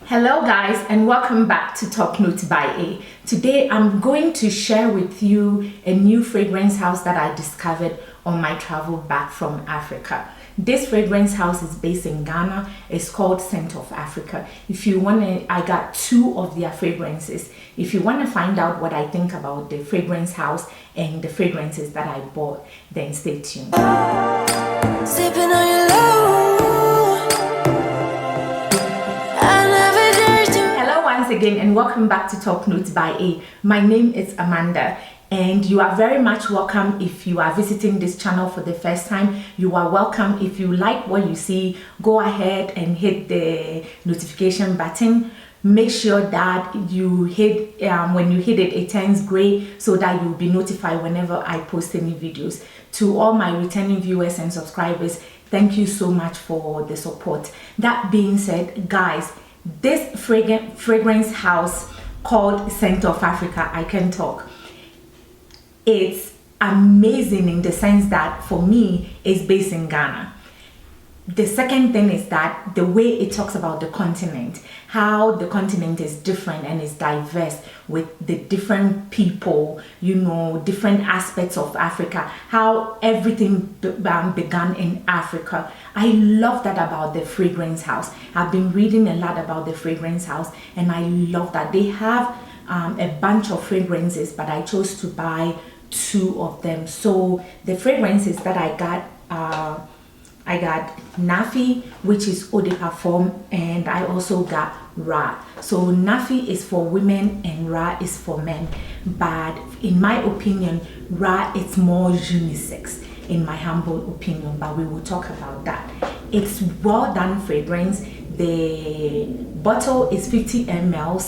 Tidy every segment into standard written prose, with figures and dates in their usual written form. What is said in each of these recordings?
Hello guys, and welcome back to Top Notes by A. Today I'm going to share with you a new fragrance house that I discovered on my travel back from Africa. This fragrance house is based in Ghana. It's called Scent of Africa. If you want to, I got two of their fragrances. If you want to find out what I think about the fragrance house and the fragrances that I bought, then stay tuned. Sipping on your love. Once again, and welcome back to Top Notes by A. My name is Amanda, and you are very much welcome if you are visiting this channel for the first time. You are welcome. If you like what you see, go ahead and hit the notification button. Make sure that you hit when you hit it, it turns gray so that you'll be notified whenever I post any videos. To all my returning viewers and subscribers, thank you so much for the support. That being said, guys, this fragrance house called Scent of Africa, I can talk. It's amazing in the sense that for me, it's based in Ghana. The second thing is that the way it talks about the continent, how the continent is different and is diverse with the different people, you know, different aspects of Africa, how everything began in Africa. I love that about the fragrance house. I've been reading a lot about the fragrance house, and I love that they have a bunch of fragrances, but I chose to buy two of them. So the fragrances that I got Nafi, which is eau de parfum, and I also got Rakh. So Nafi is for women and Rakh is for men, but in my opinion, Rakh is more unisex, in my humble opinion, but we will talk about that. It's well done fragrance. The bottle is 50 ml.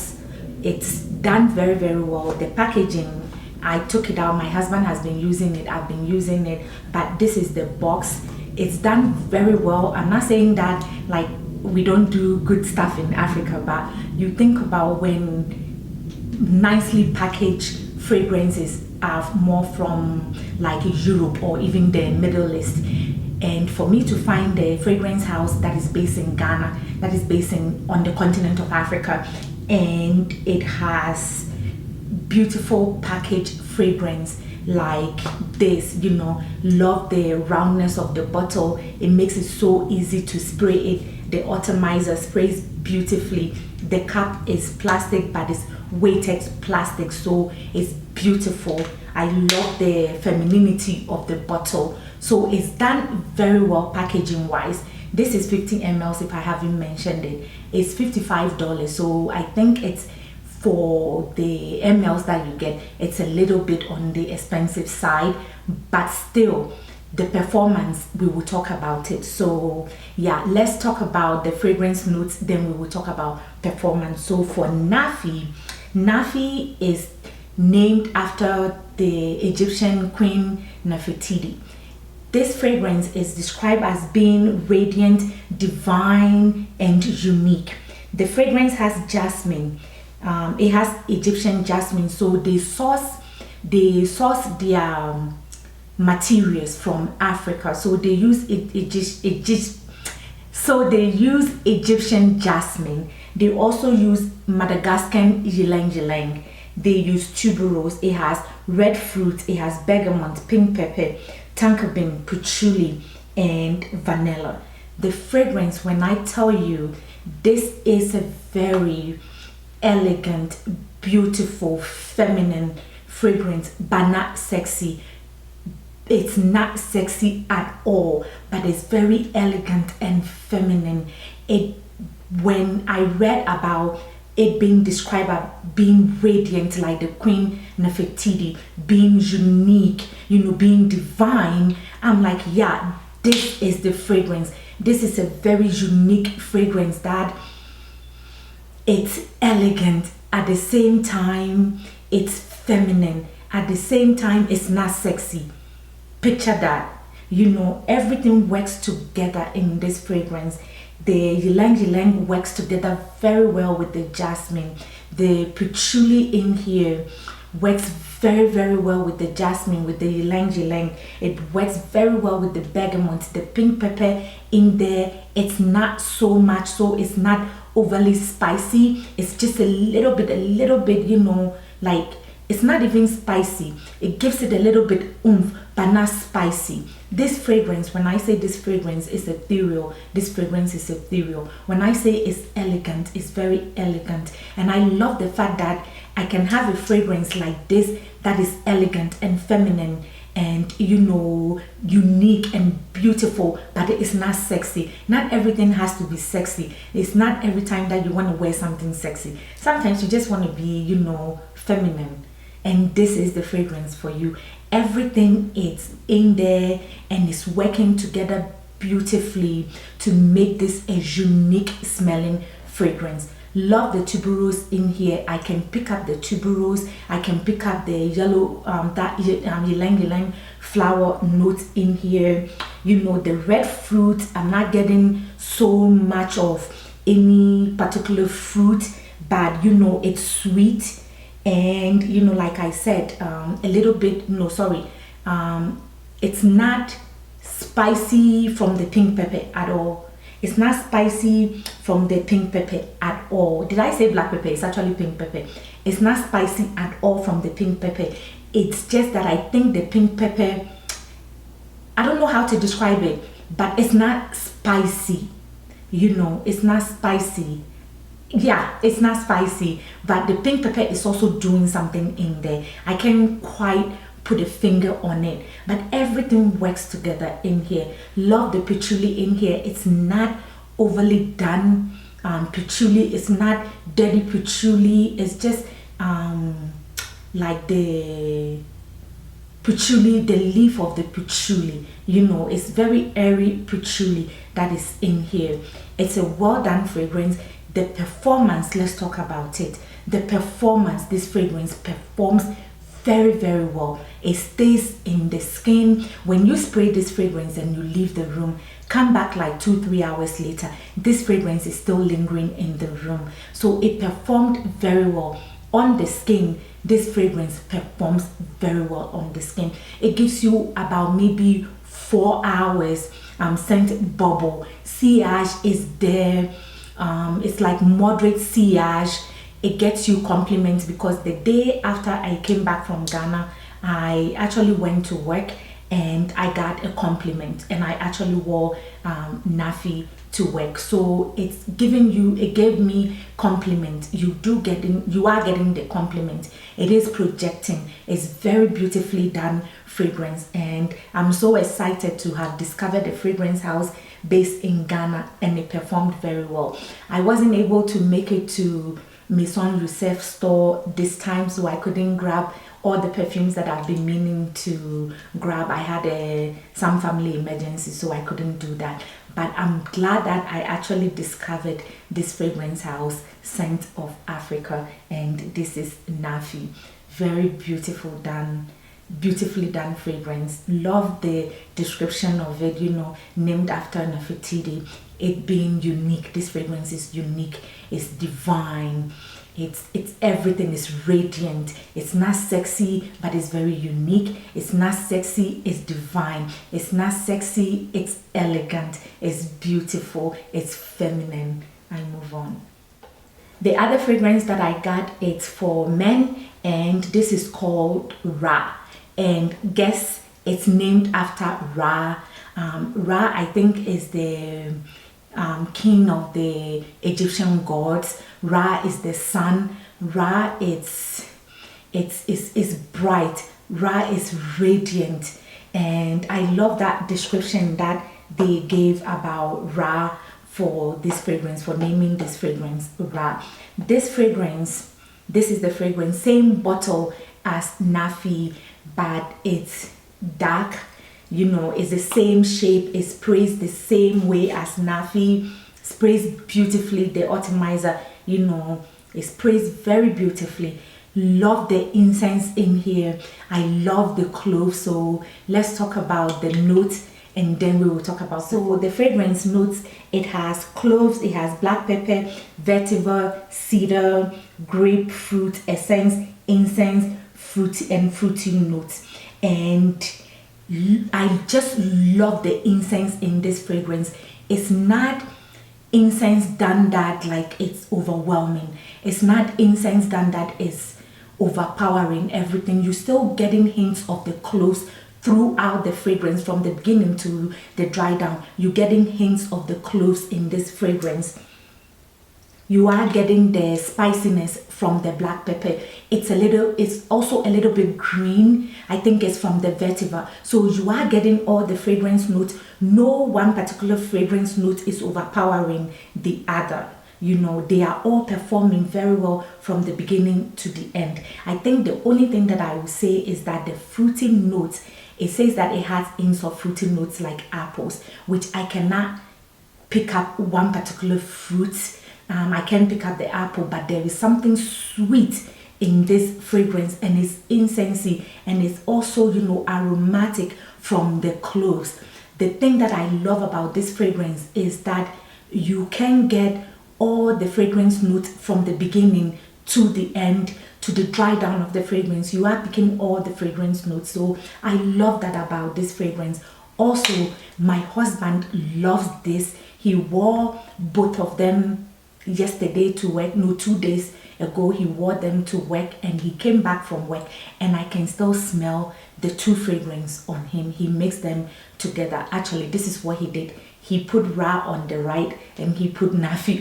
It's done very, very well. The packaging, I took it out. My husband has been using it. I've been using it, but this is the box. It's done very well. I'm not saying that like we don't do good stuff in Africa, but you think about when nicely packaged fragrances are more from like Europe or even the Middle East. And for me to find a fragrance house that is based in Ghana, that is based on the continent of Africa, and it has beautiful packaged fragrance like this, you know, love the roundness of the bottle. It makes it so easy to spray it. The atomizer sprays beautifully. The cap is plastic, but it's weighted plastic, so it's beautiful. I love the femininity of the bottle. So it's done very well packaging wise. This is 50 ml if I haven't mentioned it. It's $55, so I think it's, for the mls that you get, it's a little bit on the expensive side, but still the performance, we will talk about it. So yeah, let's talk about the fragrance notes, then we will talk about performance. So for Nafi, Nafi is named after the Egyptian queen Nefee. This fragrance is described as being radiant, divine, and unique. The fragrance has jasmine. It has Egyptian jasmine, so they source their materials from Africa. So they use Egyptian jasmine. They also use Madagascan ylang ylang. They use tuberose. It has red fruit. It has bergamot, pink pepper, tonka bean, patchouli, and vanilla. The fragrance, when I tell you, this is a very elegant, beautiful, feminine fragrance, but not sexy. It's not sexy at all, but it's very elegant and feminine. When I read about it being described as being radiant like the Queen Nefee, being unique, you know, being divine, I'm like, yeah, this is the fragrance. This is a very unique fragrance that it's elegant, at the same time it's feminine, at the same time it's not sexy. Picture that, you know, everything works together in this fragrance. The ylang ylang works together very well with the jasmine. The patchouli in here works very, very well with the jasmine, with the ylang ylang. It works very well with the bergamot, the pink pepper in there. It's not so much, so it's not overly spicy. It's just a little bit, you know, like it's not even spicy. It gives it a little bit oomph, but not spicy. This fragrance, when I say this fragrance is ethereal, this fragrance is ethereal. When I say it's elegant, it's very elegant. And I love the fact that I can have a fragrance like this that is elegant and feminine and, you know, unique and beautiful, but it's not sexy. Not everything has to be sexy. It's not every time that you want to wear something sexy. Sometimes you just want to be, you know, feminine. And this is the fragrance for you. Everything is in there and it's working together beautifully to make this a unique smelling fragrance. Love the tuberose in here. I can pick up the tuberose. I can pick up the yellow, ylang flower notes in here. You know, the red fruit, I'm not getting so much of any particular fruit, but you know, it's sweet. And you know, like I said, a little bit, no, sorry, it's not spicy from the pink pepper at all. It's not spicy from the pink pepper at all. Did I say black pepper? It's actually pink pepper. It's not spicy at all from the pink pepper. It's just that I think the pink pepper, I don't know how to describe it, but it's not spicy. You know, it's not spicy. Yeah, it's not spicy, but the pink pepper is also doing something in there. I can't quite put a finger on it, but everything works together in here. Love the patchouli in here. It's not overly done patchouli. It's not dirty patchouli. It's just like the patchouli, the leaf of the patchouli, you know, it's very airy patchouli that is in here. It's a well done fragrance. The performance, let's talk about it. The performance, this fragrance performs very, very well. It stays in the skin. When you spray this fragrance and you leave the room, come back like 2-3 hours later, this fragrance is still lingering in the room. So it performed very well on the skin. This fragrance performs very well on the skin. It gives you about maybe 4 hours scent bubble. Sillage is there. It's like moderate sillage. It gets you compliments because the day after I came back from Ghana, I actually went to work and I got a compliment, and I actually wore Nafi to work. So it's giving you, it gave me compliment. You are getting the compliment. It is projecting. It's very beautifully done fragrance, and I'm so excited to have discovered a fragrance house based in Ghana, and it performed very well. I wasn't able to make it to Maison Youssef store this time, so I couldn't grab all the perfumes that I've been meaning to grab. I had some family emergency, so I couldn't do that. But I'm glad that I actually discovered this fragrance house, Scent of Africa, and this is Nafi. Very beautifully done fragrance. Love the description of it, you know, named after Nefertiti. It being unique. This fragrance is unique. It's divine. It's everything is radiant. It's not sexy, but it's very unique. It's not sexy, it's divine. It's not sexy, it's elegant. It's beautiful. It's feminine. I move on. The other fragrance that I got, it's for men, and this is called Rakh. And guess it's named after Ra. Ra, I think, is the king of the Egyptian gods. Ra is the sun. Ra is bright. Ra is radiant. And I love that description that they gave about Ra for this fragrance, for naming this fragrance Ra. This fragrance, this is the fragrance, same bottle as Nafi, but it's dark. You know, it's the same shape. It sprays the same way as Nafi. Sprays beautifully. The atomizer, you know, it sprays very beautifully. Love the incense in here. I love the cloves. So let's talk about the notes, and then we will talk about. So the fragrance notes, it has cloves, it has black pepper, vetiver, cedar, grapefruit essence, incense, fruity and fruity notes. And I just love the incense in this fragrance. It's not incense done that like it's overwhelming. It's not incense done that is overpowering everything. You're still getting hints of the cloves throughout the fragrance from the beginning to the dry down. You're getting hints of the cloves in this fragrance. You are getting the spiciness from the black pepper. It's also a little bit green. I think it's from the vetiver. So you are getting all the fragrance notes. No one particular fragrance note is overpowering the other. You know, they are all performing very well from the beginning to the end. I think the only thing that I will say is that the fruity notes, it says that it has hints of fruity notes like apples, which I cannot pick up one particular fruit. I can pick up the apple, but there is something sweet in this fragrance, and it's incensey, and it's also, you know, aromatic from the cloves. The thing that I love about this fragrance is that you can get all the fragrance notes from the beginning to the end, to the dry down of the fragrance. You are picking all the fragrance notes. So I love that about this fragrance. Also, my husband loves this. He wore both of them yesterday to work. No, 2 days ago he wore them to work, and he came back from work, and I can still smell the two fragrance on him. He mixed them together. Actually, this is what he did. He put Rakh on the right and he put Nafi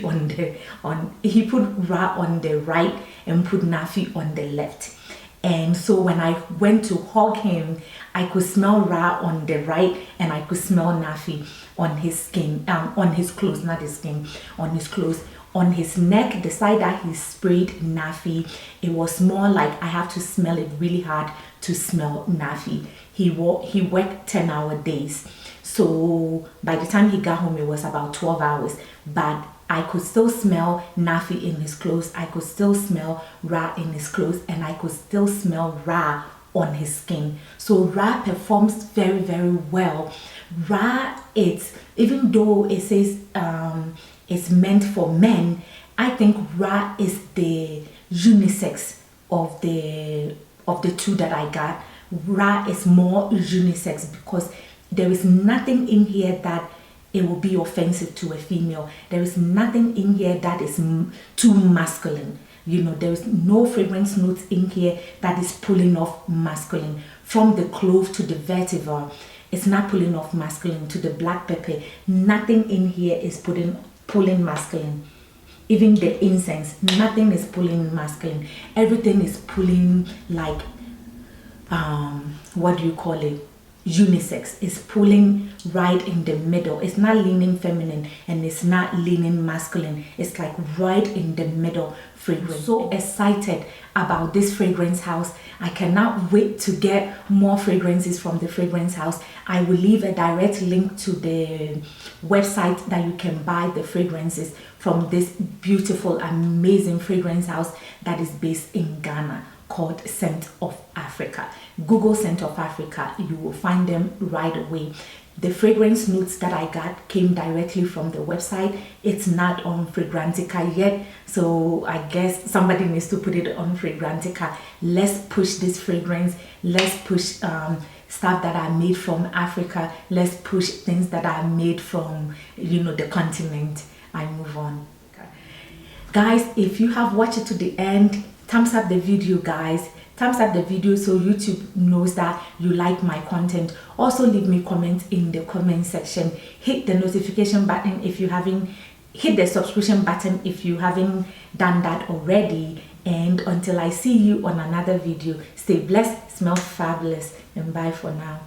he put Rakh on the right and put Nafi on the left. And so when I went to hug him, I could smell Rakh on the right and I could smell Nafi on his skin, on his clothes, not his skin, on his clothes. On his neck, the side that he sprayed Nafi, it was more like I have to smell it really hard to smell Nafi. He worked 10-hour days. So by the time he got home, it was about 12 hours. But I could still smell Nafi in his clothes. I could still smell Rakh in his clothes. And I could still smell Rakh on his skin. So Rakh performs very, very well. Rakh, even though it says it's meant for men, I think Rakh is the unisex of the two that I got. Rakh is more unisex because there is nothing in here that it will be offensive to a female. There is nothing in here that is too masculine. You know, there is no fragrance notes in here that is pulling off masculine. From the clove to the vetiver, it's not pulling off masculine. To the black pepper, nothing in here is pulling masculine. Even the incense, nothing is pulling masculine. Everything is pulling like what do you call it, unisex. Is pulling right in the middle. It's not leaning feminine and it's not leaning masculine. It's like right in the middle fragrance. So excited about this fragrance house. I cannot wait to get more fragrances from the fragrance house. I will leave a direct link to the website that you can buy the fragrances from this beautiful, amazing fragrance house that is based in Ghana, called Scent of Africa. Google Scent of Africa, you will find them right away. The fragrance notes that I got came directly from the website. It's not on Fragrantica yet, so I guess somebody needs to put it on Fragrantica. Let's push this fragrance. Let's push stuff that are made from Africa. Let's push things that are made from, you know, the continent. I move on. Guys, if you have watched it to the end, thumbs up the video, guys. Thumbs up the video so YouTube knows that you like my content. Also leave me comments in the comment section. Hit the notification button if you haven't. Hit the subscription button if you haven't done that already. And until I see you on another video, stay blessed, smell fabulous, and bye for now.